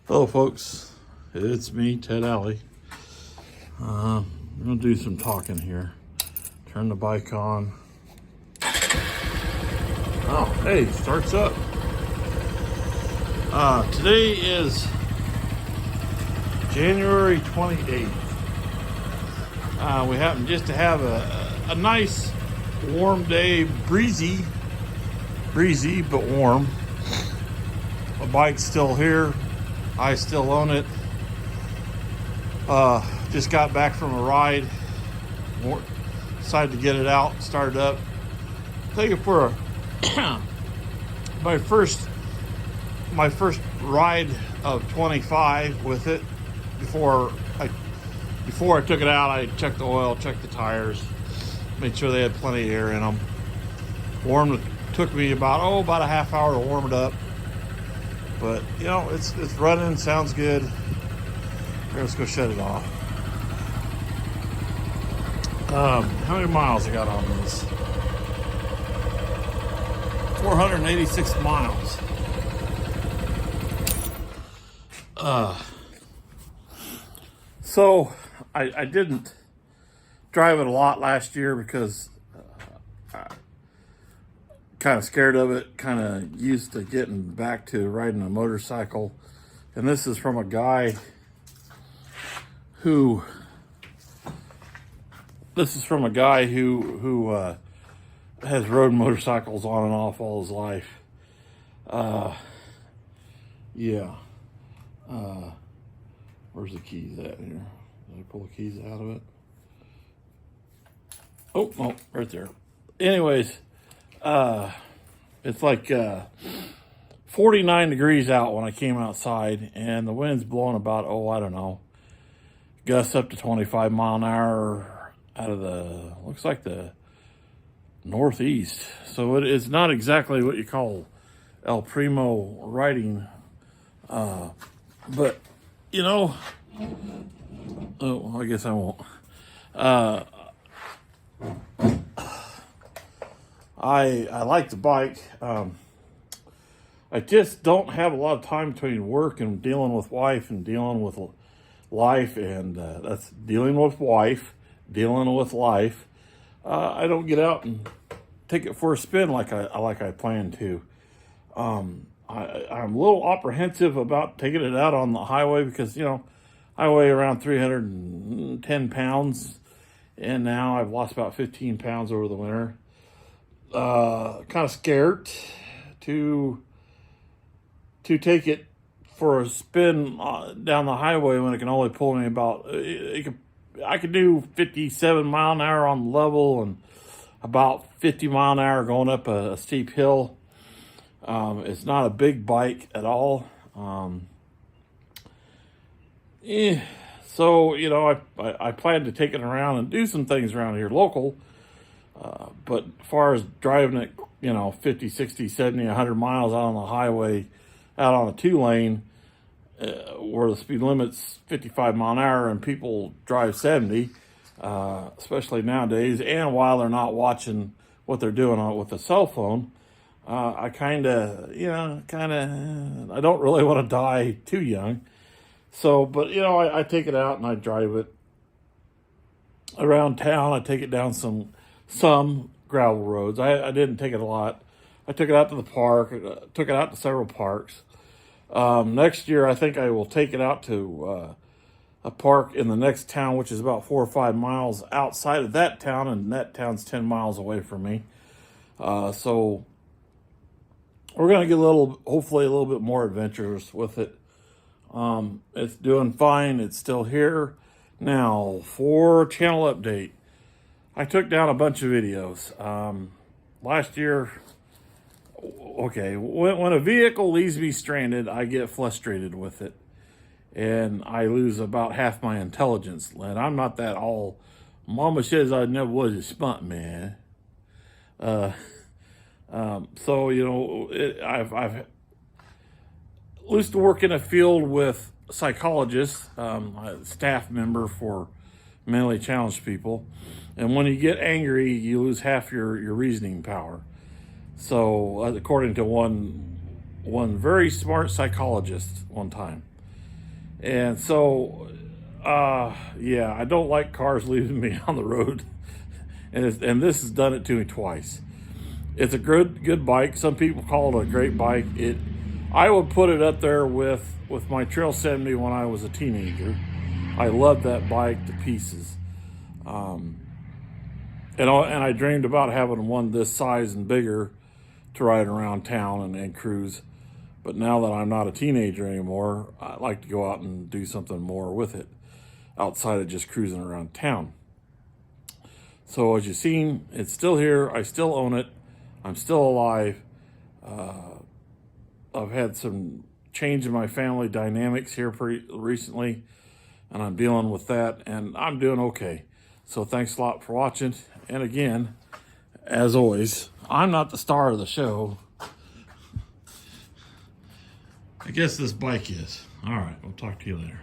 Hello folks, it's me, Ted Alley. I'm gonna do some talking here. Turn the bike on. Oh, hey, starts up. Today is January 28th. We happen just to have a nice warm day, breezy but warm. The bike's still here. I still own it. Just got back from a ride. Decided to get it out, start it up. Take it for my first ride of 25 with it. Before I took it out, I checked the oil, checked the tires, made sure they had plenty of air in them. Took me about a half hour to warm it up. But you know, it's running, sounds good. Let's go shut it off. How many miles I got on this? 486 miles. So I didn't drive it a lot last year because kind of scared of it, kind of used to getting back to riding a motorcycle. And this is from a guy who has rode motorcycles on and off all his life. Where's the keys at here? Did I pull the keys out of it? Oh, no, right there. Anyways, it's like 49 degrees out when I came outside, and the wind's blowing about, I don't know, gusts up to 25 mile an hour out of looks like the northeast. So it is not exactly what you call El Primo riding, but you know, I guess I won't. I like the bike. I just don't have a lot of time between work and dealing with wife and dealing with life, and that's dealing with wife, dealing with life. I don't get out and take it for a spin like I plan to. I'm a little apprehensive about taking it out on the highway because, you know, I weigh around 310 pounds, and now I've lost about 15 pounds over the winter. Kind of scared to take it for a spin down the highway when it can only pull me about, I could do 57 mile an hour on the level and about 50 mile an hour going up a steep hill. It's not a big bike at all. So, you know, I plan to take it around and do some things around here local. But as far as driving it, you know, 50, 60, 70, 100 miles out on the highway, out on a 2-lane, where the speed limit's 55 mile an hour and people drive 70, especially nowadays, and while they're not watching what they're doing with a cell phone, I don't really want to die too young. So, but, you know, I take it out and I drive it around town. I take it down some gravel roads. I didn't take it a lot. I took it out to the park, took it out to several parks. Next year, I think I will take it out to a park in the next town, which is about 4 or 5 miles outside of that town, and that town's 10 miles away from me. So we're going to get hopefully a little bit more adventurous with it. It's doing fine. It's still here. Now, for channel update, I took down a bunch of videos. Last year, okay, when a vehicle leaves me stranded, I get frustrated with it. And I lose about half my intelligence. And I'm not that all, Mama says I never was a stunt man. So, you know, I've used to work in a field with psychologists, a staff member for mentally challenged people. And when you get angry, you lose half your reasoning power. So, according to one very smart psychologist one time. And so, yeah, I don't like cars leaving me on the road. And this has done it to me twice. It's a good bike. Some people call it a great bike. I would put it up there with my Trail 70 when I was a teenager. I loved that bike to pieces. And I dreamed about having one this size and bigger to ride around town and cruise. But now that I'm not a teenager anymore, I like to go out and do something more with it outside of just cruising around town. So as you've seen, it's still here. I still own it. I'm still alive. I've had some change in my family dynamics here pretty recently, and I'm dealing with that, and I'm doing okay. So thanks a lot for watching. And again, as always, I'm not the star of the show. I guess this bike is. All right, we'll talk to you later.